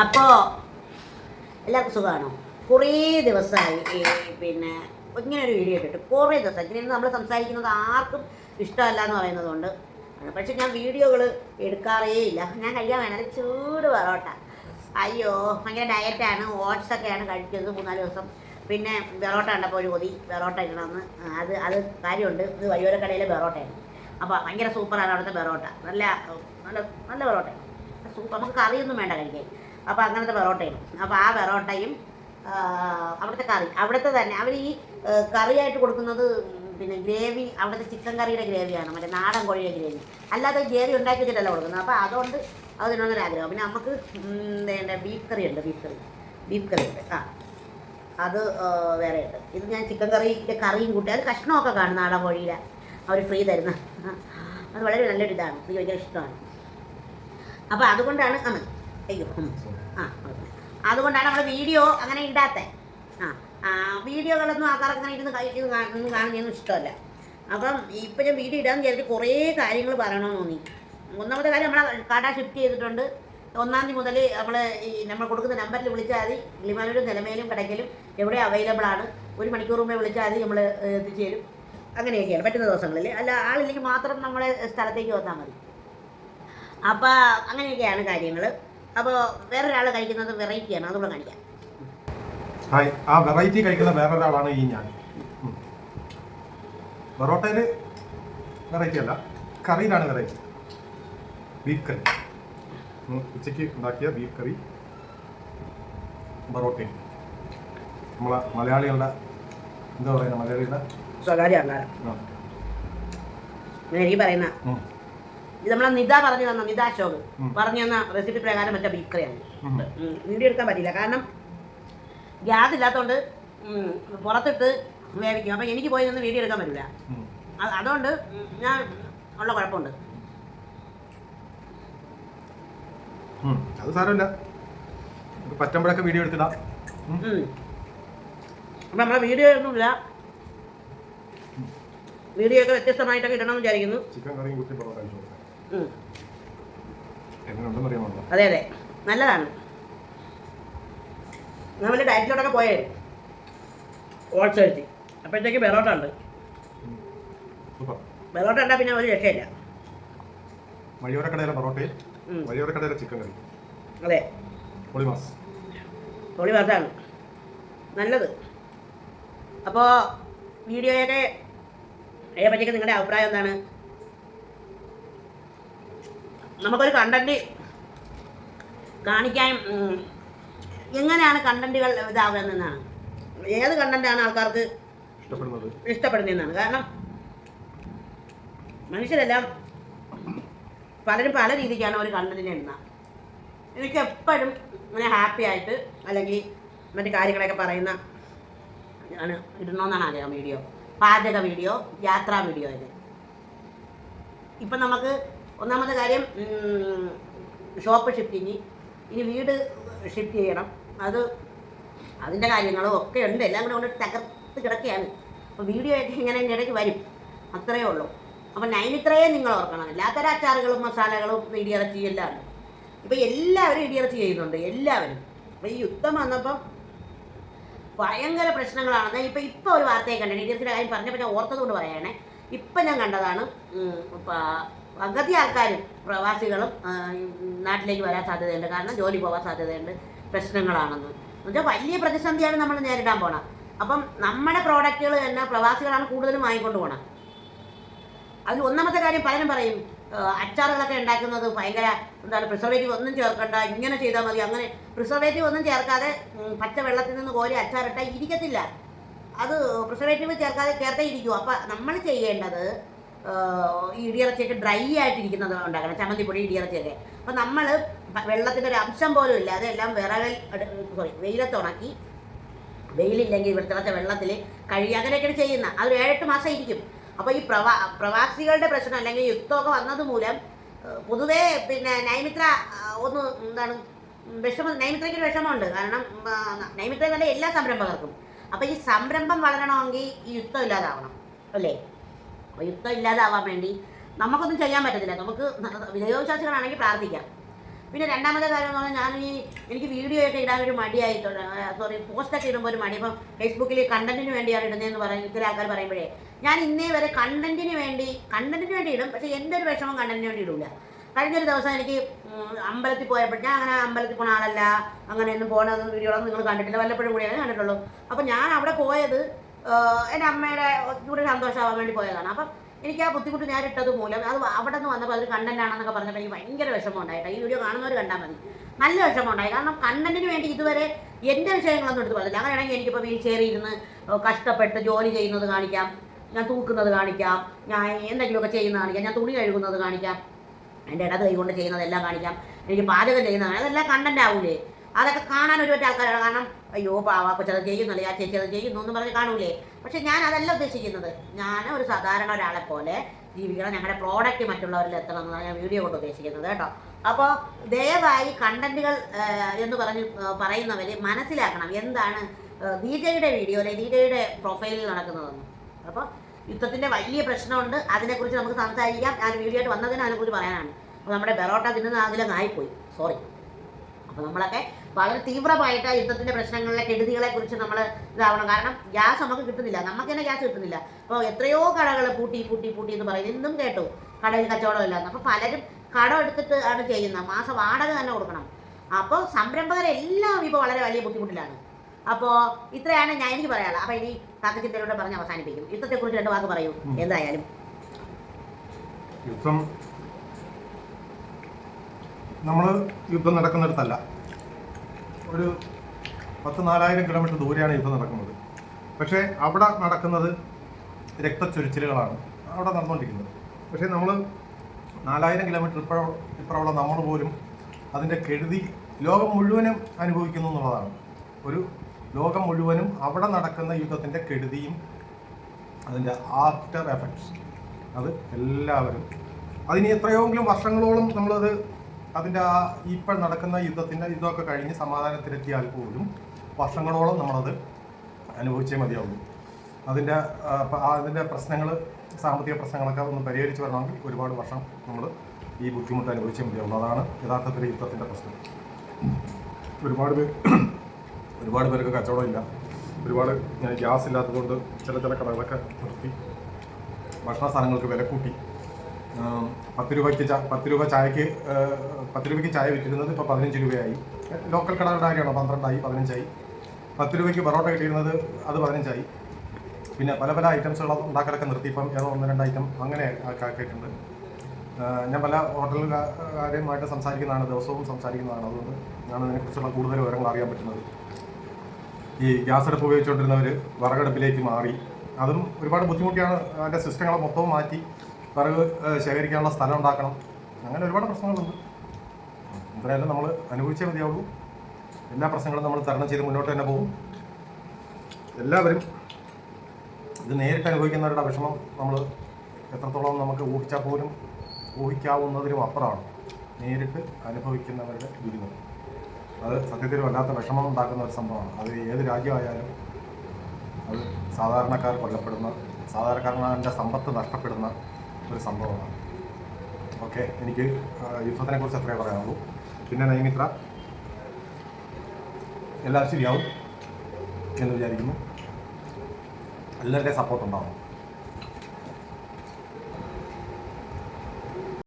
അപ്പോൾ എല്ലാവർക്കും സുഖമാണോ? കുറേ ദിവസമായി പിന്നെ ഇങ്ങനെ ഒരു വീഡിയോ ഇട്ടിട്ട് കുറേ ദിവസം ഇങ്ങനെ നമ്മൾ സംസാരിക്കുന്നത് ആർക്കും ഇഷ്ടമല്ല എന്ന് പറയുന്നത് കൊണ്ട്. പക്ഷെ ഞാൻ വീഡിയോകൾ എടുക്കാറേ ഇല്ല. ഞാൻ കഴിക്കാൻ വേണം ചൂട് പൊറോട്ട. അയ്യോ ഭയങ്കര ഡയറ്റാണ്, ഓട്സൊക്കെയാണ് കഴിക്കുന്നത് 3-4 ദിവസം. പിന്നെ പൊറോട്ട കണ്ടപ്പോൾ ഒരു കൊതി പൊറോട്ട ഇടണമെന്ന്. അത് കാര്യമുണ്ട്. ഇത് വഴിയോര കടയിലെ പൊറോട്ടയാണ്. അപ്പോൾ ഭയങ്കര സൂപ്പറാണ് അവിടുത്തെ പൊറോട്ട. നല്ല നല്ല നല്ല പൊറോട്ടയാണ്. സൂപ്പർ. നമുക്ക് കറിയൊന്നും വേണ്ട കഴിക്കാൻ. അപ്പോൾ അങ്ങനത്തെ പൊറോട്ടയാണ്. അപ്പോൾ ആ പൊറോട്ടയും അവിടുത്തെ കറി അവിടുത്തെ തന്നെ അവർ ഈ കറിയായിട്ട് കൊടുക്കുന്നത് പിന്നെ ഗ്രേവി അവിടുത്തെ ചിക്കൻ കറിയുടെ ഗ്രേവിയാണ്, മറ്റേ നാടൻ കോഴിയുടെ ഗ്രേവി. അല്ലാതെ ഗ്രേവി ഉണ്ടാക്കി വെച്ചിട്ടല്ല കൊടുക്കുന്നത്. അപ്പോൾ അതുകൊണ്ട് അത് തിന്നൊന്നൊരാഗ്രഹം. പിന്നെ നമുക്ക് എന്താ ബീഫ് കറി ഉണ്ട്. ബീഫ് കറി ഉണ്ട്. അത് വേറെ ഉണ്ട്. ഇത് ഞാൻ ചിക്കൻ കറിയുടെ കറിയും കൂട്ടി അത് കഷ്ണമൊക്കെ കാണും നാടൻ കോഴിയിലെ അവർ ഫ്രീ തരുന്ന. അത് വളരെ നല്ലൊരു ഇതാണ്. എനിക്ക് ഭയങ്കര ഇഷ്ടമാണ്. അപ്പോൾ അതുകൊണ്ടാണ് അതുകൊണ്ടാണ് നമ്മൾ വീഡിയോ അങ്ങനെ ഇടാത്തത്. വീഡിയോകളൊന്നും ആൾക്കാർക്ക് അങ്ങനെ ഇരുന്ന് ഒന്നും കാണുന്നതൊന്നും ഇഷ്ടമല്ല. അപ്പം ഇപ്പം ഞാൻ വീഡിയോ ഇടാമെന്ന് വിചാരിച്ച് കുറേ കാര്യങ്ങൾ പറയണമെന്ന് തോന്നി. ഒന്നാമത്തെ കാര്യം, നമ്മളെ കട ഷിഫ്റ്റ് ചെയ്തിട്ടുണ്ട്. 1-ാം തീയതി മുതൽ നമ്മൾ കൊടുക്കുന്ന നമ്പറിൽ വിളിച്ചാൽ മതി. കിളിമാനൂരും നിലമേലും കിടക്കലും എവിടെ അവൈലബിൾ ആണ്. 1 മണിക്കൂർ മുമ്പേ വിളിച്ചാൽ മതി, നമ്മൾ എത്തിച്ചു തരും. അങ്ങനെയൊക്കെയാണ് പറ്റുന്ന ദിവസങ്ങളിൽ. അല്ല ആളില്ലെങ്കിൽ മാത്രം നമ്മളെ സ്ഥലത്തേക്ക് വന്നാൽ മതി. അപ്പോൾ അങ്ങനെയൊക്കെയാണ് കാര്യങ്ങൾ. അപ്പോൾ വേറൊരാൾ കഴിക്കുന്നത് വെറൈറ്റിയാണ്, അതുകൂടെ കാണിക്കാം. ഹായ്, ആ വെറൈറ്റി കഴിക്കുന്ന വേറൊരാളാണ് ഈ ഞാൻ. പൊറോട്ടയിൽ വെറൈറ്റി അല്ല, കറിയിലാണ് വെറൈറ്റി. ബീഫ് കറി, ഉച്ചയ്ക്ക് ഉണ്ടാക്കിയ ബീഫ് കറി പൊറോട്ടയും. നമ്മളെ മലയാളികളുടെ എന്താ പറയുക, മലയാളികളുടെ സ്വകാര്യ ആഹാരം. എനിക്ക് പറയുന്ന ഇത് നമ്മളെ നിത പറഞ്ഞു തന്ന നിത അശോക് പറഞ്ഞു തന്ന റെസിപ്പി പ്രകാരം മറ്റേ ബീഫ് കറിയാണ്. വീഡിയോ എടുക്കാൻ പറ്റില്ല, കാരണം ഗ്യാസ് ഇല്ലാത്തതുകൊണ്ട് പുറത്തിട്ട് വേവിക്കും. അപ്പം എനിക്ക് പോയി നിന്ന് വീഡിയോ എടുക്കാൻ പറ്റില്ല. അതുകൊണ്ട് ഞാൻ ഉള്ള കുഴപ്പമുണ്ട്. അത് സാരമില്ല, പറ്റുമ്പോഴൊക്കെ വീഡിയോ എടുത്തിടാം. അപ്പം നമ്മളെ വീഡിയോ ഒന്നുമില്ല, വീഡിയോ ഒക്കെ വ്യത്യസ്തമായിട്ടൊക്കെ ഇടണമെന്ന് വിചാരിക്കുന്നു. ചിക്കൻ കറിയും കുത്തി പൊറോട്ട എങ്ങനെയുണ്ടെന്ന് അറിയാമോ? അതെ അതെ, നല്ലതാണ്. ഞാൻ വലിയ ഡയറ്റിലോട്ടൊക്കെ പോയേ ഓട്സ് കഴിച്ച്, അപ്പോഴത്തേക്ക് പൊറോട്ട ഉണ്ട്. പൊറോട്ട ഉണ്ടാ പിന്നെ ഒരു രക്ഷയില്ല. വഴിയോരക്കടയിലെ പൊറോട്ടയും വഴിയോരക്കടയിലെ ചിക്കൻ കറി. അതെ, പൊളിമാസാണ് നല്ലത്. അപ്പോൾ വീഡിയോയൊക്കെ പറ്റിയൊക്കെ നിങ്ങളുടെ അഭിപ്രായം എന്താണ്? നമുക്കൊരു കണ്ടന്റ് കാണിക്കാൻ എങ്ങനെയാണ് കണ്ടന്റുകൾ ഇതാകുന്നതെന്നാണ്, ഏത് കണ്ടന്റാണ് ആൾക്കാർക്ക് ഇഷ്ടപ്പെടുന്നതെന്നാണ്. കാരണം മനുഷ്യരെല്ലാം പലരും പല രീതിക്കാണ് ഒരു കണ്ടന്റിനെ ഇടുന്നത്. എനിക്ക് എപ്പോഴും ഇങ്ങനെ ഹാപ്പി ആയിട്ട് അല്ലെങ്കിൽ മറ്റു കാര്യങ്ങളൊക്കെ പറയുന്ന ആണ് ഇടണമെന്നാണ് ആഗ്രഹം. വീഡിയോ, പാചക വീഡിയോ, യാത്രാ വീഡിയോ. ഇപ്പം നമുക്ക് ഒന്നാമത്തെ കാര്യം ഷോപ്പ് ഷിഫ്റ്റിങ്, ഇനി വീട് ഷിഫ്റ്റ് ചെയ്യണം. അതിൻ്റെ കാര്യങ്ങളും ഒക്കെ ഉണ്ട്. എല്ലാം കൂടെ കൊണ്ട് തകർത്ത് കിടക്കുകയാണ്. അപ്പോൾ വീഡിയോ ഒക്കെ ഇങ്ങനെ ഇടയ്ക്ക് വരും, അത്രയേ ഉള്ളൂ. അപ്പോൾ നൈമിത്രയെ നിങ്ങൾ ഓർക്കണം. എല്ലാത്തരം അച്ചാറുകളും മസാലകളും ഇടിയിറച്ചി എല്ലാം ഉണ്ട്. ഇപ്പോൾ എല്ലാവരും ഇടിയിറച്ചി ചെയ്യുന്നുണ്ട്, എല്ലാവരും. അപ്പോൾ ഈ യുദ്ധം വന്നപ്പം ഭയങ്കര പ്രശ്നങ്ങളാണ്. ഇപ്പോൾ ഒരു വാർത്തയെ കണ്ടത്, ഇടിയിറച്ചിയുടെ കാര്യം പറഞ്ഞപ്പോൾ ഞാൻ ഓർത്തത് കൊണ്ട് പറയുകയാണേ. ഇപ്പം ഞാൻ കണ്ടതാണ്, പകുതി ആൾക്കാരും പ്രവാസികളും നാട്ടിലേക്ക് വരാൻ സാധ്യതയുണ്ട്. കാരണം ജോലി പോകാൻ സാധ്യതയുണ്ട്, പ്രശ്നങ്ങളാണെന്ന് എന്നുവെച്ചാൽ വലിയ പ്രതിസന്ധിയാണ് നമ്മൾ നേരിടാൻ പോണം. അപ്പം നമ്മുടെ പ്രോഡക്റ്റുകൾ തന്നെ പ്രവാസികളാണ് കൂടുതലും വാങ്ങിക്കൊണ്ട് പോകണം. അതിൽ ഒന്നാമത്തെ കാര്യം, പലരും പറയും അച്ചാറുകളൊക്കെ ഉണ്ടാക്കുന്നത് ഭയങ്കര എന്താണ്, പ്രിസർവേറ്റീവ് ഒന്നും ചേർക്കണ്ട, ഇങ്ങനെ ചെയ്താൽ മതി. അങ്ങനെ പ്രിസർവേറ്റീവ് ഒന്നും ചേർക്കാതെ പച്ച വെള്ളത്തിൽ നിന്ന് കോരി അച്ചാറിട്ടാൽ ഇരിക്കത്തില്ല. അത് പ്രിസർവേറ്റീവ് ചേർത്തേ ഇരിക്കൂ. അപ്പം നമ്മൾ ചെയ്യേണ്ടത് ഈ ഇടിയിറച്ചിയൊക്കെ ഡ്രൈ ആയിട്ടിരിക്കുന്നത് ഉണ്ടാക്കണം, ചമ്മന്തി പൊടി ഇടിയിറച്ചിയൊക്കെ. അപ്പം നമ്മൾ വെള്ളത്തിൻ്റെ ഒരു അംശം പോലും ഇല്ലാതെ എല്ലാം വെയിലത്തുണക്കി, വെയിലില്ലെങ്കിൽ തിളച്ച വെള്ളത്തിൽ കഴുകി അങ്ങനെയൊക്കെയാണ് ചെയ്യുന്ന. അത് 7-8 മാസം ഇരിക്കും. അപ്പോൾ ഈ പ്രവാസികളുടെ പ്രശ്നം അല്ലെങ്കിൽ യുദ്ധമൊക്കെ വന്നത് മൂലം പൊതുവേ പിന്നെ നൈമിത്ര ഒന്ന് എന്താണ് നൈമിത്രയ്ക്കൊരു വിഷമമുണ്ട്. കാരണം നൈമിത്ര തന്നെ എല്ലാ സംരംഭകർക്കും. അപ്പോൾ ഈ സംരംഭം വളരണമെങ്കിൽ ഈ യുദ്ധം ഇല്ലാതാവണം അല്ലേ? അപ്പോൾ യുദ്ധം ഇല്ലാതാവാൻ വേണ്ടി നമുക്കൊന്നും ചെയ്യാൻ പറ്റത്തില്ല. നമുക്ക് ദൈവവിശ്വാസികളാണെങ്കിൽ പ്രാർത്ഥിക്കാം. പിന്നെ രണ്ടാമത്തെ കാര്യം എന്ന് പറഞ്ഞാൽ എനിക്ക് വീഡിയോ ഒക്കെ ഇടാൻ ഒരു മടിയായിട്ടുണ്ട്. പോസ്റ്റൊക്കെ ഇടുമ്പോൾ ഒരു മടി. ഇപ്പം ഫേസ്ബുക്കിൽ കണ്ടന്റിന് വേണ്ടിയാണ് ഇടുന്നതെന്ന് പറയും ഇത്തരം ആൾക്കാർ പറയുമ്പോഴേ, ഞാൻ ഇന്നേ വരെ കണ്ടന്റിന് വേണ്ടി ഇടും. പക്ഷേ എൻ്റെ ഒരു വിഷമം കണ്ടന്റിന് വേണ്ടി ഇടില്ല. കഴിഞ്ഞൊരു ദിവസം എനിക്ക് അമ്പലത്തിൽ പോയപ്പോൾ, ഞാൻ അങ്ങനെ അമ്പലത്തിൽ പോണ ആളല്ല, അങ്ങനെയൊന്നും പോകണമെന്ന് വീഡിയോകളൊന്നും നിങ്ങൾ കണ്ടിട്ടില്ല, വല്ലപ്പോഴും കൂടിയാണ് കണ്ടിട്ടുള്ളൂ. അപ്പം ഞാൻ അവിടെ പോയത് എൻ്റെ അമ്മയുടെ കൂടെ സന്തോഷമാവാൻ വേണ്ടി പോയതാണ്. അപ്പം എനിക്ക് ആ ബുദ്ധിമുട്ട് ഞാൻ ഇട്ടത് മൂലം അത് അവിടെ നിന്ന് വന്നപ്പോൾ അതൊരു കണ്ടന്റ് ആണെന്നൊക്കെ പറഞ്ഞപ്പോൾ എനിക്ക് ഭയങ്കര വിഷമം ഉണ്ടായിട്ടാണ്. ഈ വീഡിയോ കാണുന്നവർ കണ്ടാൽ മതി. നല്ല വിഷമം ഉണ്ടായി. കാരണം കണ്ടന്റിന് വേണ്ടി ഇതുവരെ എൻ്റെ വിഷയങ്ങളൊന്നും എടുത്ത് പറഞ്ഞില്ല. അങ്ങനെയാണെങ്കിൽ എനിക്കിപ്പോൾ വീൽ ചെയറിൽ ഇരുന്ന് കഷ്ടപ്പെട്ട് ജോലി ചെയ്യുന്നത് കാണിക്കാം, ഞാൻ തൂക്കുന്നത് കാണിക്കാം, ഞാൻ എന്തെങ്കിലുമൊക്കെ ചെയ്യുന്നത് കാണിക്കാം, ഞാൻ തുണി കഴുകുന്നത് കാണിക്കാം, എൻ്റെ ഇടത് കൈ കൊണ്ട് ചെയ്യുന്നതെല്ലാം കാണിക്കാം, എനിക്ക് പാചകം ചെയ്യുന്നതാണ്, അതെല്ലാം കണ്ടന്റ് ആവൂലേ? അതൊക്കെ കാണാൻ ഒരുപാട് ആൾക്കാരാണ്. കാരണം അയ്യോ പാവാ കൊച്ചത് ചെയ്യുന്നില്ല, ആ ചേച്ചി അത് ചെയ്യുന്നു എന്ന് പറഞ്ഞ് കാണൂലേ? പക്ഷെ ഞാൻ അതല്ല ഉദ്ദേശിക്കുന്നത്. ഞാൻ ഒരു സാധാരണ ഒരാളെ പോലെ ജീവിക്കണം, ഞങ്ങളുടെ പ്രോഡക്റ്റ് മറ്റുള്ളവരിൽ എത്തണം എന്നാണ് ഞാൻ വീഡിയോ കൊണ്ട് ഉദ്ദേശിക്കുന്നത് കേട്ടോ. അപ്പോൾ ദയവായി കണ്ടന്റുകൾ എന്ന് പറയുന്നവർ മനസ്സിലാക്കണം എന്താണ് ദീജയുടെ വീഡിയോയിലെ ദീജയുടെ പ്രൊഫൈലിൽ നടക്കുന്നതെന്ന്. അപ്പോൾ യുദ്ധത്തിൻ്റെ വലിയ പ്രശ്നമുണ്ട്, അതിനെക്കുറിച്ച് നമുക്ക് സംസാരിക്കാം. ഞാൻ വീഡിയോ ആയിട്ട് വന്നതിന് അതിനെക്കുറിച്ച് പറയാനാണ്. അപ്പോൾ നമ്മുടെ ബെറോട്ട തിന്നുന്ന അതിലങ്ങായിപ്പോയി, സോറി. അപ്പോൾ നമ്മളൊക്കെ വളരെ തീവ്രമായിട്ട് യുദ്ധത്തിൻ്റെ പ്രശ്നങ്ങളിലെ കെടുതികളെക്കുറിച്ച് നമ്മൾ ഇതാവണം. കാരണം ഗ്യാസ് നമുക്ക് കിട്ടുന്നില്ല, നമുക്ക് തന്നെ ഗ്യാസ് കിട്ടുന്നില്ല. അപ്പോൾ എത്രയോ കടകൾ പൂട്ടി എന്ന് പറയുന്നത് ഇന്നും കേട്ടു, കടയിൽ കച്ചവടമില്ലാന്ന്. അപ്പോൾ പലരും കടം എടുത്തിട്ട് ആണ് ചെയ്യുന്നത്, മാസം വാടക തന്നെ കൊടുക്കണം. അപ്പോൾ സംരംഭകരെല്ലാം ഇപ്പോൾ വളരെ വലിയ ബുദ്ധിമുട്ടിലാണ്. അപ്പോൾ ഇത്രയാണ് എനിക്ക് പറയാനുള്ളത്. അപ്പോൾ ഇനി താക്കച്ചിന്തയിലൂടെ പറഞ്ഞ് അവസാനിപ്പിക്കും. യുദ്ധത്തെക്കുറിച്ച് 2 വാക്ക് പറയൂ. എന്തായാലും യുദ്ധം നമ്മൾ യുദ്ധം നടക്കുന്നിടത്തല്ല, ഒരു 10,000-4000 കിലോമീറ്റർ ദൂരെയാണ് യുദ്ധം നടക്കുന്നത്. പക്ഷേ അവിടെ നടക്കുന്നത് രക്തച്ചൊരിച്ചിലുകളാണ് അവിടെ നടന്നുകൊണ്ടിരിക്കുന്നത്. പക്ഷേ നമ്മൾ 4000 കിലോമീറ്റർ ഇപ്പുറമുള്ള നമ്മൾ പോലും അതിൻ്റെ കെടുതി ലോകം മുഴുവനും അനുഭവിക്കുന്നു എന്നുള്ളതാണ്. ഒരു ലോകം മുഴുവനും അവിടെ നടക്കുന്ന യുദ്ധത്തിൻ്റെ കെടുതിയും അതിൻ്റെ ആഫ്റ്റർ എഫക്ട്സ് അത് എല്ലാവരും അതിന് എത്രയോങ്കിലും വർഷങ്ങളോളം നമ്മളത് അതിൻ്റെ ആ ഇപ്പോൾ നടക്കുന്ന യുദ്ധമൊക്കെ കഴിഞ്ഞ് സമാധാനത്തിലെത്തിയാൽ പോലും വർഷങ്ങളോളം നമ്മളത് അനുഭവിച്ചേ മതിയാവുള്ളൂ. അതിൻ്റെ പ്രശ്നങ്ങൾ, സാമ്പത്തിക പ്രശ്നങ്ങളൊക്കെ ഒന്ന് പരിഹരിച്ച് വരണമെങ്കിൽ ഒരുപാട് വർഷം നമ്മൾ ഈ ബുദ്ധിമുട്ട് അനുഭവിച്ചേ മതിയാവുള്ളൂ. അതാണ് യഥാർത്ഥത്തിൽ യുദ്ധത്തിൻ്റെ പ്രശ്നം. ഒരുപാട് പേർക്ക് കച്ചവടമില്ല, ഒരുപാട് ഗ്യാസ് ഇല്ലാത്തതുകൊണ്ട് ചില കടകളൊക്കെ നിർത്തി, ഭക്ഷണ സാധനങ്ങൾക്ക് വില കൂട്ടി. 10 രൂപ ചായക്ക് 10 രൂപയ്ക്ക് ചായ വിറ്റിരുന്നത് ഇപ്പോൾ 15 രൂപയായി. ലോക്കൽ കടകളുടെ കാര്യമാണോ? 12ആയി, 15ആയി. 10 രൂപയ്ക്ക് പൊറോട്ട കിട്ടിയിരുന്നത് അത് 15ആയി. പിന്നെ പല ഐറ്റംസുകൾ ഉണ്ടാക്കലൊക്കെ നിർത്തി. ഇപ്പം ഏതോ 1-2 ഐറ്റം അങ്ങനെ ആക്കിയിട്ടുണ്ട്. ഞാൻ പല ഹോട്ടലുകാരുമായിട്ട് സംസാരിക്കുന്നതാണ്, ദിവസവും സംസാരിക്കുന്നതാണ്. അതുകൊണ്ട് ഞാൻ അതിനെക്കുറിച്ചുള്ള കൂടുതൽ വിവരങ്ങൾ അറിയാൻ പറ്റുന്നത്. ഈ ഗ്യാസ് അടുപ്പ് ഉപയോഗിച്ചുകൊണ്ടിരുന്നവർ വിറകടുപ്പിലേക്ക് മാറി. അതും ഒരുപാട് ബുദ്ധിമുട്ടിയാണ്. അതിൻ്റെ സിസ്റ്റങ്ങളെ മൊത്തവും മാറ്റി വിറക് ശേഖരിക്കാനുള്ള സ്ഥലം ഉണ്ടാക്കണം. അങ്ങനെ ഒരുപാട് പ്രശ്നങ്ങളുണ്ട്. എന്തായാലും നമ്മൾ അനുഭവിച്ചേ മതിയാവുള്ളൂ. എല്ലാ പ്രശ്നങ്ങളും നമ്മൾ തരണം ചെയ്ത് മുന്നോട്ട് തന്നെ പോകും. എല്ലാവരും ഇത് നേരിട്ട് അനുഭവിക്കുന്നവരുടെ വിഷമം നമ്മൾ എത്രത്തോളം നമുക്ക് ഊഹിച്ചാൽ പോലും ഊഹിക്കാവുന്നതിനും അപ്പുറമാണ് നേരിട്ട് അനുഭവിക്കുന്നവരുടെ ദുരിതം. അത് സത്യത്തിൽ വല്ലാത്ത വിഷമം ഉണ്ടാക്കുന്ന ഒരു സംഭവമാണ്. അത് ഏത് രാജ്യമായാലും അത് സാധാരണക്കാർ കൊല്ലപ്പെടുന്ന, സാധാരണക്കാരൻ്റെ സമ്പത്ത് നഷ്ടപ്പെടുന്ന ഒരു സംഭവമാണ്. ഓക്കെ, എനിക്ക് യുദ്ധത്തിനെക്കുറിച്ച് അത്രയേ പറയാനുള്ളൂ. പിന്നെ നൈമിത്ര എല്ലാം ശരിയാവും എന്ന് വിചാരിക്കുന്നു. എല്ലാവരുടെയും സപ്പോർട്ട് ഉണ്ടാവും.